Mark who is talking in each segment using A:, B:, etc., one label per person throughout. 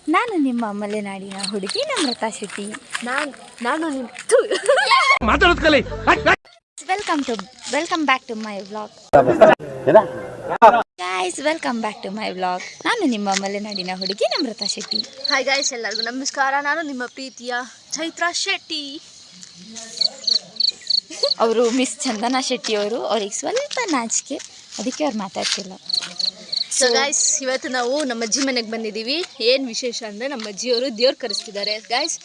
A: ನಾನು ನಿಮ್ಮ ಮಲೆನಾಡಿನ ಹುಡುಗಿ ನಮ್ರತಾ ಶೆಟ್ಟಿ.
B: ನಾನು
A: welcome back to my vlog guys, welcome back to my vlog. ನಾನು ನಿಮ್ಮ ಮಲೆನಾಡಿನ ಹುಡುಗಿ ನಮ್ರತಾ ಶೆಟ್ಟಿ.
B: ಹಾಯ್ ಗೈಸ್, ಎಲ್ಲರಿಗೂ ನಮಸ್ಕಾರ. ನಾನು ನಿಮ್ಮ ಪ್ರೀತಿಯ ಚೈತ್ರಾ ಶೆಟ್ಟಿ.
A: ಅವರು ಮಿಸ್ ಚಂದನಾ ಶೆಟ್ಟಿ ಅವರು. ಅವ್ರಿಗೆ ಸ್ವಲ್ಪ ನಾಚಿಕೆ, ಅದಕ್ಕೆ ಅವ್ರು ಮಾತಾಡ್ತಿಲ್ಲ.
B: ಸೊ ಗೈಸ್, ಇವತ್ತು ನಾವು ನಮ್ಮ ಅಜ್ಜಿ ಮನೆಗೆ ಬಂದಿದ್ದೀವಿ. ಏನು ವಿಶೇಷ ಅಂದರೆ ನಮ್ಮ ಅಜ್ಜಿಯವರು ದೇವ್ರು ಕರೆಸ್ತಿದ್ದಾರೆ ಗೈಸ್.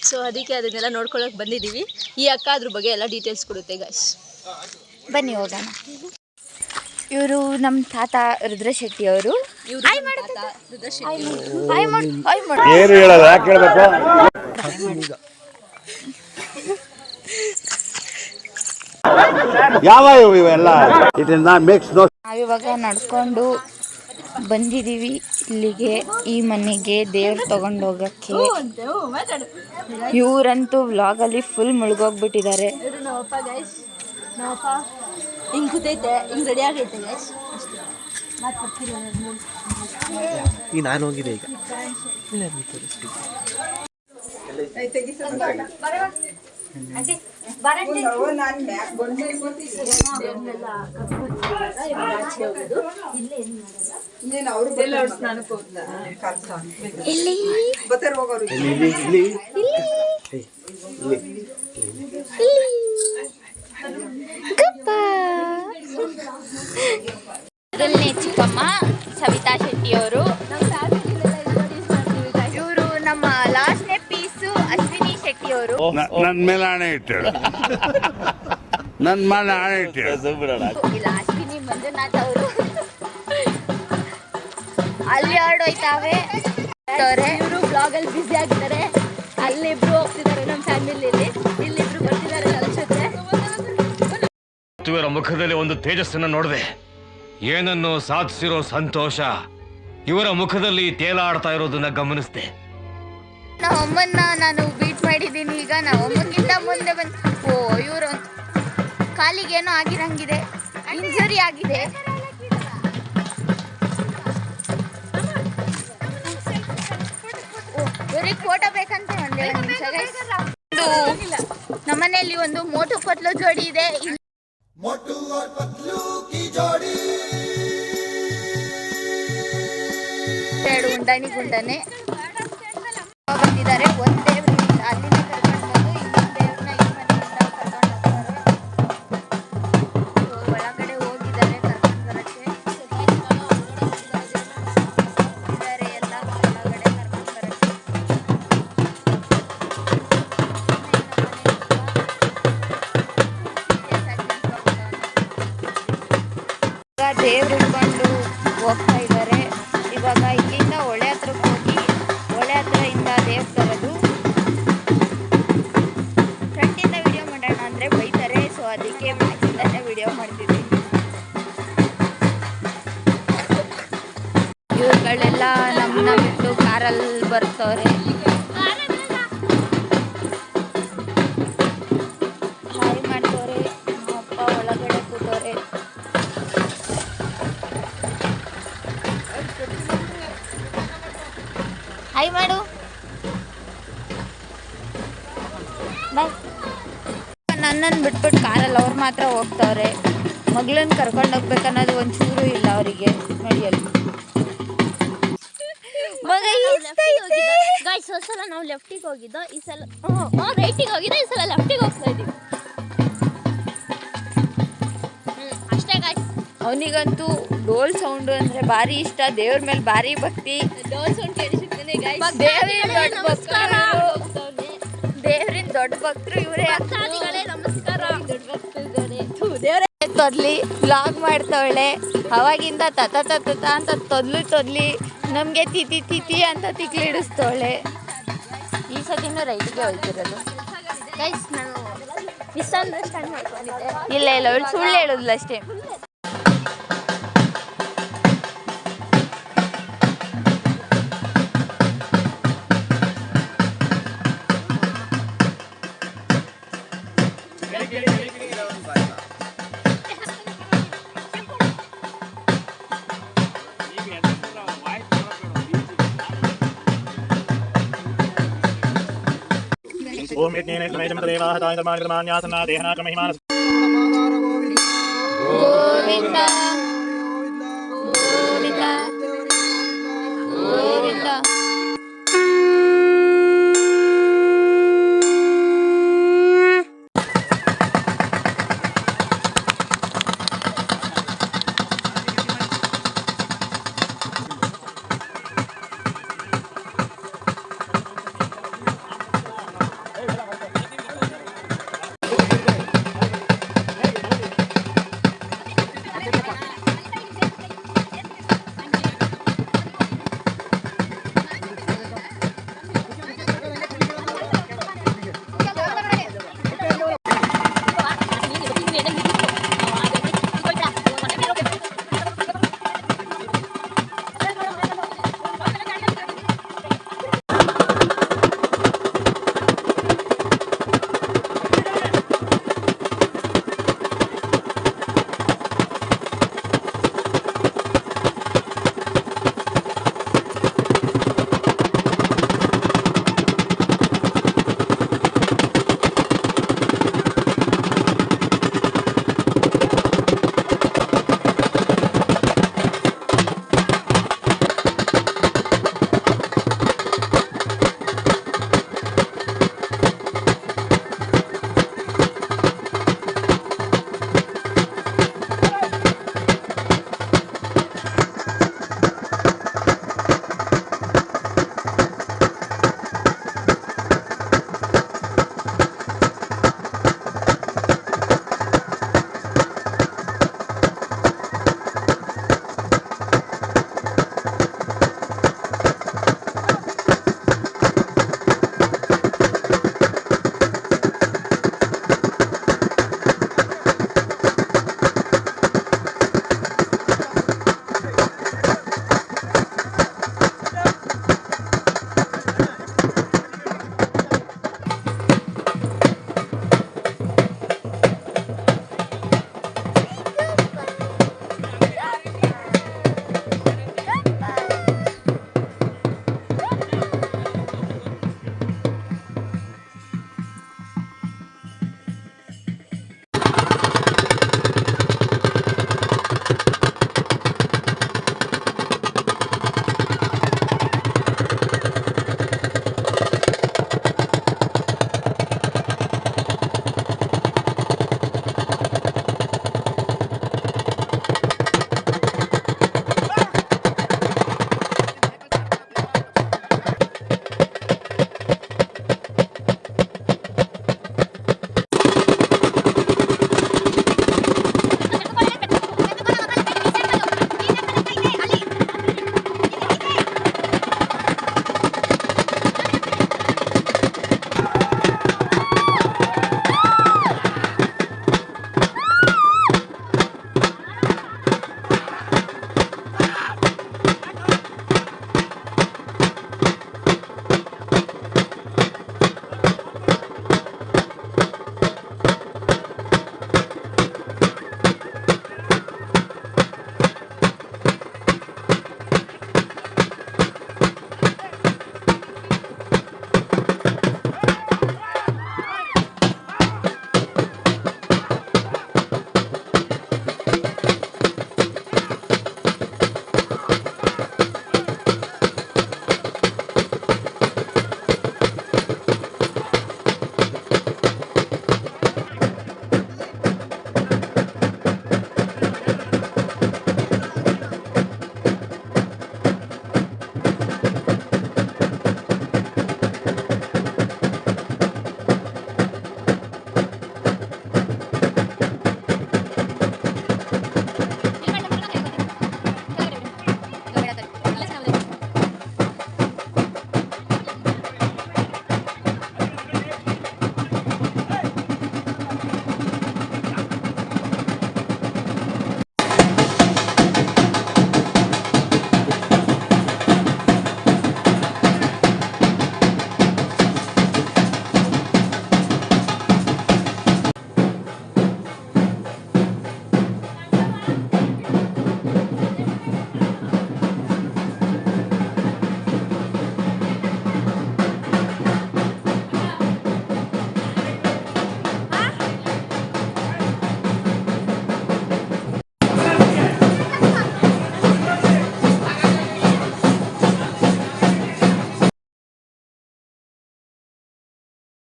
B: ಸೊ ಅದಕ್ಕೆ ಅದನ್ನೆಲ್ಲ ನೋಡ್ಕೊಳ್ಳೋಕೆ ಬಂದಿದ್ದೀವಿ. ಈ ಅಕ್ಕ ಅದ್ರ ಬಗ್ಗೆ ಎಲ್ಲ ಡೀಟೇಲ್ಸ್ ಕೊಡುತ್ತೆ ಗೈಸ್.
A: ಬನ್ನಿ ಹೋಗೋಣ. ಇವರು ನಮ್ಮ ತಾತ ರುದ್ರಶೆಟ್ಟಿ ಅವರು. ನಾವಿವಾಗ ನಡ್ಕೊಂಡು ಬಂದಿದ್ದೀವಿ ಇಲ್ಲಿಗೆ, ಈ ಮನೆಗೆ ದೇವ್ರು ತಗೊಂಡು ಹೋಗಕ್ಕೆ. ಇವರಂತೂ ವ್ಲಾಗಲ್ಲಿ ಫುಲ್ ಮುಳುಗೋಗ್ಬಿಟ್ಟಿದ್ದಾರೆ.
B: ಹಿಂಗೆ ಕೂತೈತೆ, ಹಿಂಗೆ ರೆಡಿ ಆಗೈತೆ ಗೈಸ್.
C: ಈಗ ನಾನು ಹೋಗಿದೆ. ಈಗ
A: ಮೊದಲನೇ ಚಿಕ್ಕಮ್ಮ ಸವಿತಾ ಶೆಟ್ಟಿ ಅವರು. ಇವರು ನಮ್ಮ ಲಾಸ್ಟ್ನೇ ಪೀಸು ಅಶ್ವಿನಿ ಶೆಟ್ಟಿ ಅವರು.
D: ನನ್ನ ಮೇಲೆ ಆಣೆ ಇಟ್ಟಳು, ನನ್ನ ಮೇಲೆ ಆಣೆ ಇಟ್ಟಳು.
A: ಇಲ್ಲ, ಅಶ್ವಿನಿ ಮಂಜುನಾಥ್ ಅವರು. ಅಲ್ಲಿ ಹೊರಡೋಯ್ತಾವೆ.
B: ಇವರು ಬ್ಲಾಗಲ್ಲಿ ಬ್ಯುಸಿ ಆಗಿದ್ದಾರೆ. ಅಲ್ಲಿಬ್ರು ಹೋಗ್ತಿದ್ದಾರೆ ನಮ್ಮ ಫ್ಯಾಮಿಲಿಯಲ್ಲಿ. ಇಲ್ಲಿಬ್ರು ಬರ್ತಿದ್ದಾರೆ ಅನ್ಸುತ್ತೆ.
E: ಇವರ ಮುಖದಲ್ಲಿ ಒಂದು ತೇಜಸ್ಸನ್ನು ನೋಡಿದೆ. ಏನನ್ನು ಸಾಧಿಸಿರೋ ಸಂತೋಷ ಇವರ ಮುಖದಲ್ಲಿ ತೇಲಾಡ್ತಾ ಇರೋದನ್ನ ಗಮನಿಸಿದೆ.
A: ನಮ್ಮಮ್ಮನ್ನ ನಾನು ಬೀಟ್ ಮಾಡಿದ್ದೀನಿ. ಈಗ ನಮ್ಮಮ್ಮಕ್ಕಿಂತ ಮುಂದೆ ಬಂದು ಇವರು ಕಾಲಿಗೇನೋ ಆಗಿರಂಗಿದೆ, ಇಂಜುರಿ ಆಗಿದೆ. ಇವ್ರಿಗೆ ಫೋಟೋ ಬೇಕಂತ ಒಂದೇ ಒಂದು ನಿಮಿಷ. ನಮ್ಮನೆಯಲ್ಲಿ ಒಂದು ಮೋಟು ಪತ್ಲು ಜೋಡಿ ಇದೆ. ಎರಡು ಗುಂಡನೆ ಬಂದಿದ್ದಾರೆ. ಒಂದು ದೇವ್ರಿಂದ ಅಲ್ಲಿಂದ ಕರ್ಕೊಂಡು ಬಂದು ಇನ್ನೊಂದು ದೇವ್ರನ್ನ ಈ ಮನೆಯಿಂದ ಕರ್ಕೊಂಡು ಹೋಗ್ತಾರೆ. ಒಳಗಡೆ ಹೋಗಿದ್ದಾರೆ ಕರ್ಕೊಂಡು ಬರಕ್ಕೆ. ಇದ್ದಾರೆ ಎಲ್ಲ ಒಳಗಡೆ ಕರ್ಕೊಂಡು ಬರಕ್ಕೆ. ಈಗ ದೇವ್ರು ಹಿಡ್ಕೊಂಡು ಹೋಗ್ತಾ ಇದ್ದಾರೆ. ಇವಾಗ ಇಲ್ಲಿಂದ ಹೊಳೆ ಹತ್ರಕ್ಕೆ ಹೋಗಿ ಹೊಳೆ ಹತ್ರದಿಂದ ದೇವ್ರ ತರೋದು. ಫ್ರಂಟಿಂದ ವಿಡಿಯೋ ಮಾಡೋಣ ಅಂದರೆ ಬೈತಾರೆ. ಸೊ ಅದಕ್ಕೆ ಬ್ಯಾಕಿಂದನೇ ವಿಡಿಯೋ ಮಾಡ್ತಿದ್ವಿ. ಇವುಗಳೆಲ್ಲ ನಮ್ಮನ್ನ ಬಿಟ್ಟು ಕಾರಲ್ಲಿ ಬರ್ತವ್ರೆ. ಹಾಯ್ ಮಾಡ್ತವ್ರೆ. ನಮ್ಮಪ್ಪ ಒಳಗಡೆ ಕೂತವ್ರೆ. ಹಾಯ್ ಮಾಡು. ಬಾಯ್. ನನ್ನನ್ನು ಬಿಟ್ಬಿಟ್ಟು ಕಾರಲ್ಲಿ ಅವ್ರು ಮಾತ್ರ ಹೋಗ್ತವ್ರೆ. ಮಗಳನ್ನ ಕರ್ಕೊಂಡು ಹೋಗ್ಬೇಕನ್ನೋದು ಒಂಚೂರು ಇಲ್ಲ ಅವರಿಗೆ. ನಡಿಯಲ್ಲಿ ಮಗ
B: ಗೈಸ್, ಸಲ ನಾವು ಲೆಫ್ಟಿಗೆ ಹೋಗಿದ್ದೋ, ಈ ಸಲ ರೈಟಿಗೆ ಹೋಗಿದ್ದೋ, ಈ ಸಲ ಲೆಫ್ಟಿಗೆ ಹೋಗ್ತಾ ಇದ್ದೀವಿ. ಅಷ್ಟೇ ಗೈಸ್.
A: ಅವನಿಗಂತೂ ಡೋಲ್ ಸೌಂಡು ಅಂದರೆ ಭಾರಿ ಇಷ್ಟ. ದೇವ್ರ ಮೇಲೆ ಭಾರಿ ಭಕ್ತಿ.
B: ಡೋಲ್ ಸೌಂಡ್ ಕೇಳಿಸಿದ್ದೇನೆ ಗೈಸ್.
A: ದೇವ್ರಿನ ದೊಡ್ಡ ಭಕ್ತರು. ದೇವ್ರಿನ ದೊಡ್ಡ ಭಕ್ತರು ಇವರೇ.
B: ನಮಸ್ಕಾರ. ದೊಡ್ಡ ಭಕ್ತರಿದ್ದಾರೆ.
A: ತೊದ್ಲಿ ಬ್ಲಾಗ್ ಮಾಡ್ತವಳೆ. ಅವಾಗಿಂದ ತತ ಅಂತ ತೊದ್ಲಿ ನಮಗೆ ತಿತಿ ಅಂತ ತಿಕ್ಲಿಡಿಸ್ತವಳೆ. ಈ ಸತಿನೂ ರೈಟಿಗೆ ಹೋಗ್ತಿರೋದು
B: ಗೈಸ್. ನಾನು ಮಿಸ್ಅಂಡರ್ಸ್ಟ್ಯಾಂಡ್ ಮಾಡ್ಕೊಂಡಿದ್ದೆ.
A: ಇಲ್ಲ ಅವಳು ಸುಳ್ಳು ಹೇಳೋದಿಲ್ಲ ಅಷ್ಟೇ.
F: ಓಂ ಯಜ್ಞೇನ ಶ್ರಮೇಜಮತ ದೇವಾಹ ತಾಯ ಧರ್ಮಾನಿ ಧರ್ಮಾನ್ಯಾಸನ ದೇಹನಾಚ ಮಹಿಮಾನ
A: ಗೋವಿಂದ